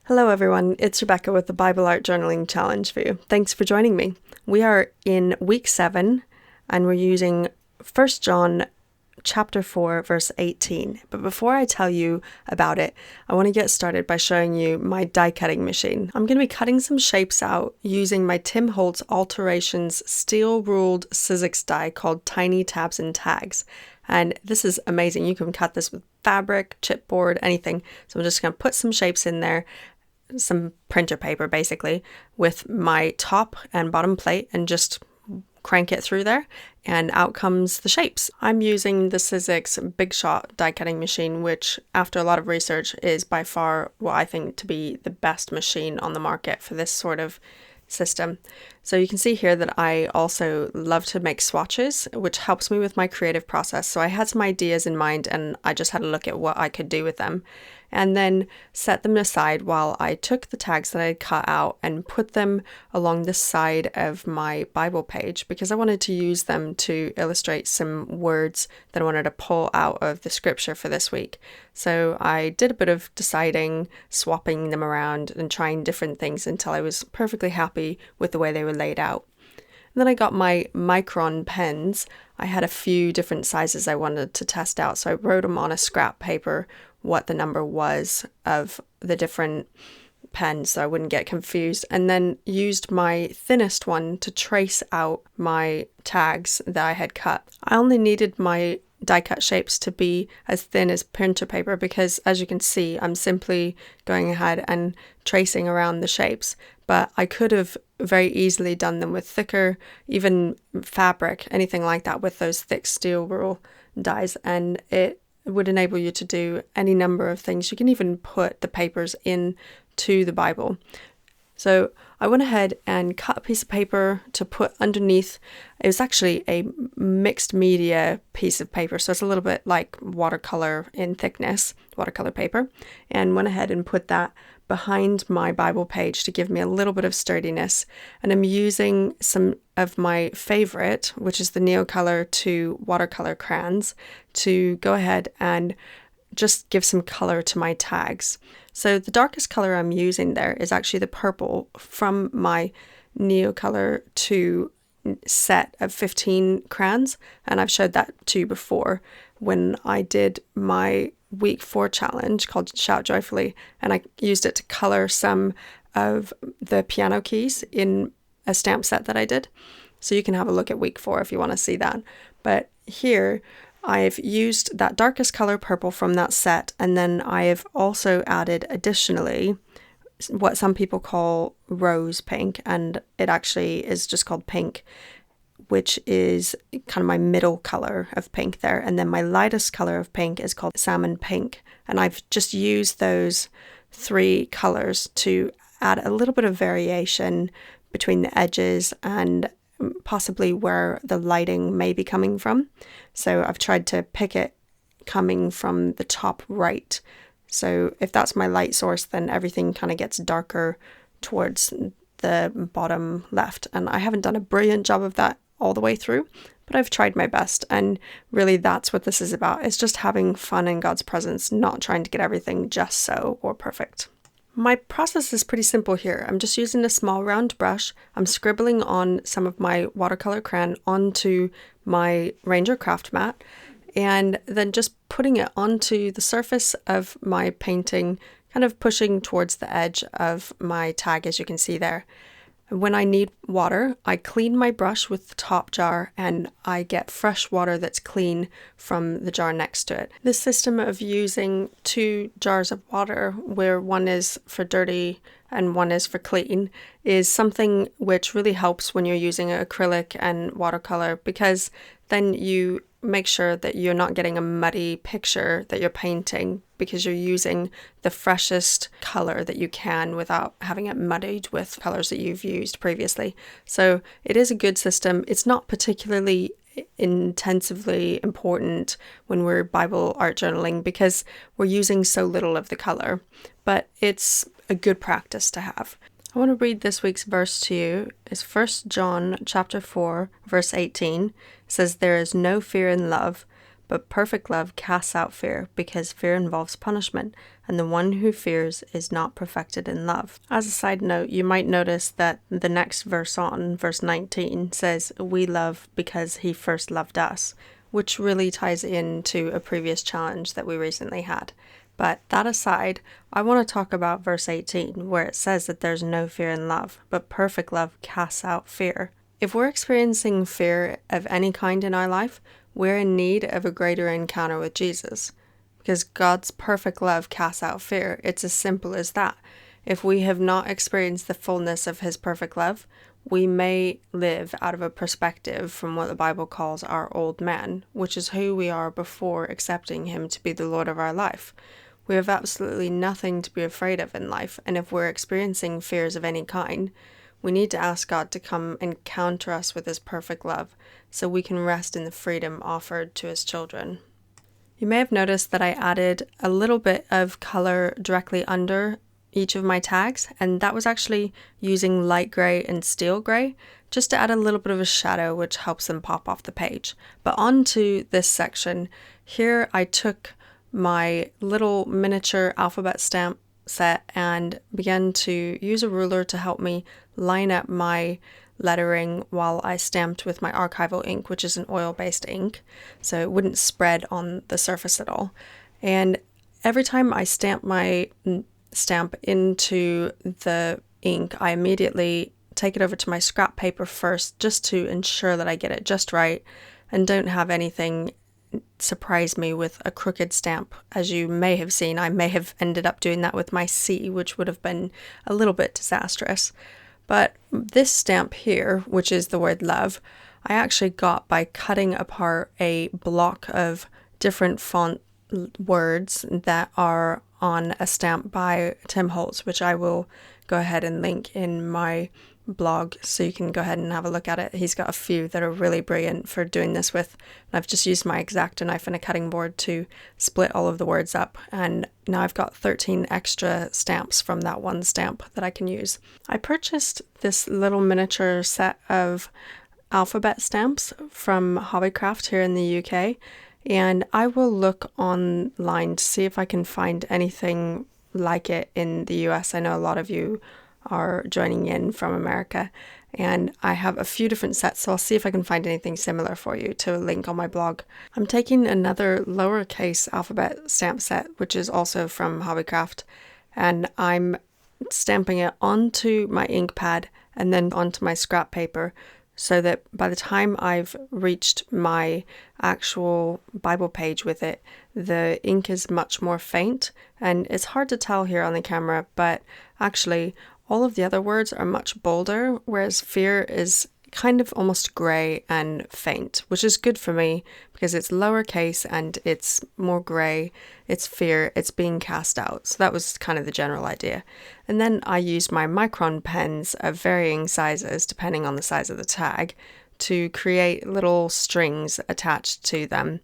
Hello everyone, it's Rebecca with the Bible Art Journaling Challenge for you. Thanks for joining me. We are in week 7 and we're using 1 John chapter 4 verse 18. But before I tell you about it, I want to get started by showing you my die cutting machine. I'm going to be cutting some shapes out using my Tim Holtz Alterations steel ruled Sizzix die called Tiny Tabs and Tags. And this is amazing. You can cut this with fabric, chipboard, anything. So I'm just going to put some shapes in there, some printer paper basically, with my top and bottom plate and just crank it through there and out comes the shapes. I'm using the Sizzix Big Shot die cutting machine, which after a lot of research is by far what I think to be the best machine on the market for this sort of system. So you can see here that I also love to make swatches, which helps me with my creative process. So I had some ideas in mind and I just had a look at what I could do with them and then set them aside while I took the tags that I had cut out and put them along the side of my Bible page because I wanted to use them to illustrate some words that I wanted to pull out of the scripture for this week. So I did a bit of deciding, swapping them around and trying different things until I was perfectly happy with the way they were laid out. And then I got my micron pens. I had a few different sizes I wanted to test out, so I wrote them on a scrap paper what the number was of the different pens so I wouldn't get confused, and then used my thinnest one to trace out my tags that I had cut. I only needed my die cut shapes to be as thin as printer paper because, as you can see, I'm simply going ahead and tracing around the shapes, but I could have very easily done them with thicker, even fabric, anything like that, with those thick steel rule dies, and it would enable you to do any number of things. You can even put the papers into the Bible. So I went ahead and cut a piece of paper to put underneath. It was actually a mixed media piece of paper, so it's a little bit like watercolor in thickness, watercolor paper, and went ahead and put that behind my Bible page to give me a little bit of sturdiness. And I'm using some of my favorite, which is the Neocolor 2 watercolor crayons, to go ahead and just give some color to my tags. So the darkest color I'm using there is actually the purple from my Neocolor 2 set of 15 crayons, and I've showed that to you before when I did my week 4 challenge called Shout Joyfully, and I used it to color some of the piano keys in a stamp set that I did. So you can have a look at week 4 if you want to see that. But here I've used that darkest color purple from that set, and then I have also added additionally what some people call rose pink, and it actually is just called pink, which is kind of my middle color of pink there. And then my lightest color of pink is called salmon pink. And I've just used those 3 colors to add a little bit of variation between the edges and possibly where the lighting may be coming from. So I've tried to pick it coming from the top right. So if that's my light source, then everything kind of gets darker towards the bottom left. And I haven't done a brilliant job of that all the way through, but I've tried my best. And really that's what this is about. It's just having fun in God's presence, not trying to get everything just so or perfect. My process is pretty simple here. I'm just using a small round brush. I'm scribbling on some of my watercolor crayon onto my Ranger craft mat, and then just putting it onto the surface of my painting, kind of pushing towards the edge of my tag, as you can see there. When I need water, I clean my brush with the top jar and I get fresh water that's clean from the jar next to it. This system of using 2 jars of water, where one is for dirty and one is for clean, is something which really helps when you're using acrylic and watercolor, because then you make sure that you're not getting a muddy picture that you're painting, because you're using the freshest color that you can without having it muddied with colors that you've used previously. So it is a good system. It's not particularly intensively important when we're Bible art journaling because we're using so little of the color, but it's a good practice to have. I want to read this week's verse to you. It's 1 John chapter 4, verse 18. It says, "There is no fear in love, but perfect love casts out fear, because fear involves punishment, and the one who fears is not perfected in love. As a side note, you might notice that the next verse on, verse 19, says, "We love because he first loved us," which really ties into a previous challenge that we recently had. But that aside, I want to talk about verse 18, where it says that there's no fear in love, but perfect love casts out fear. If we're experiencing fear of any kind in our life, we're in need of a greater encounter with Jesus, because God's perfect love casts out fear. It's as simple as that. If we have not experienced the fullness of his perfect love, we may live out of a perspective from what the Bible calls our old man, which is who we are before accepting him to be the Lord of our life. We have absolutely nothing to be afraid of in life, and if we're experiencing fears of any kind, we need to ask God to come and encounter us with his perfect love so we can rest in the freedom offered to his children. You may have noticed that I added a little bit of color directly under each of my tags, and that was actually using light gray and steel gray just to add a little bit of a shadow, which helps them pop off the page. But on to this section. Here I took my little miniature alphabet stamp set and began to use a ruler to help me line up my lettering while I stamped with my archival ink, which is an oil-based ink, so it wouldn't spread on the surface at all. And every time I stamp my stamp into the ink, I immediately take it over to my scrap paper first, just to ensure that I get it just right and don't have anything surprise me with a crooked stamp. As you may have seen, I may have ended up doing that with my C, which would have been a little bit disastrous. But this stamp here, which is the word love, I actually got by cutting apart a block of different font words that are on a stamp by Tim Holtz, which I will go ahead and link in my blog so you can go ahead and have a look at it. He's got a few that are really brilliant for doing this with. I've just used my X-Acto knife and a cutting board to split all of the words up, and now I've got 13 extra stamps from that one stamp that I can use. I purchased this little miniature set of alphabet stamps from Hobbycraft here in the UK, and I will look online to see if I can find anything like it in the US. I know a lot of you are joining in from America, and I have a few different sets, so I'll see if I can find anything similar for you to link on my blog. I'm taking another lowercase alphabet stamp set, which is also from Hobbycraft, and I'm stamping it onto my ink pad and then onto my scrap paper, so that by the time I've reached my actual Bible page with it, the ink is much more faint, and it's hard to tell here on the camera, but actually all of the other words are much bolder, whereas fear is kind of almost grey and faint, which is good for me because it's lowercase and it's more grey, it's fear, it's being cast out. So that was kind of the general idea. And then I used my micron pens of varying sizes, depending on the size of the tag, to create little strings attached to them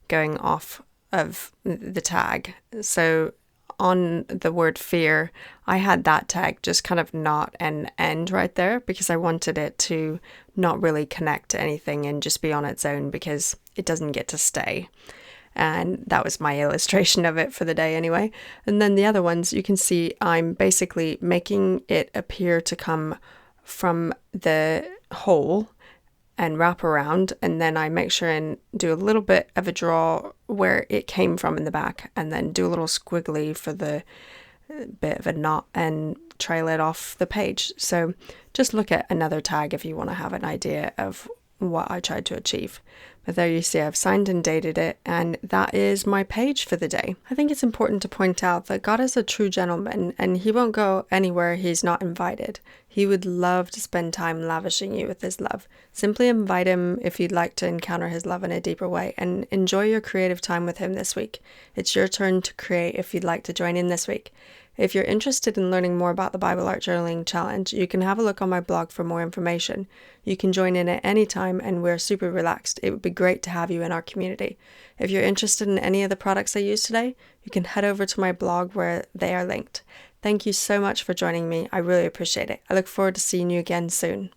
going off of the tag. So on the word fear, I had that tag just kind of not an end right there because I wanted it to not really connect to anything and just be on its own because it doesn't get to stay. And that was my illustration of it for the day anyway. And then the other ones, you can see I'm basically making it appear to come from the hole and wrap around, and then I make sure and do a little bit of a draw where it came from in the back, and then do a little squiggly for the bit of a knot and trail it off the page. So just look at another tag if you want to have an idea of what I tried to achieve. But there you see I've signed and dated it, and that is my page for the day. I think it's important to point out that God is a true gentleman, and he won't go anywhere he's not invited. He would love to spend time lavishing you with his love. Simply invite him if you'd like to encounter his love in a deeper way, and enjoy your creative time with him this week. It's your turn to create if you'd like to join in this week. If you're interested in learning more about the Bible Art Journaling Challenge, you can have a look on my blog for more information. You can join in at any time, and we're super relaxed. It would be great to have you in our community. If you're interested in any of the products I used today, you can head over to my blog where they are linked. Thank you so much for joining me. I really appreciate it. I look forward to seeing you again soon.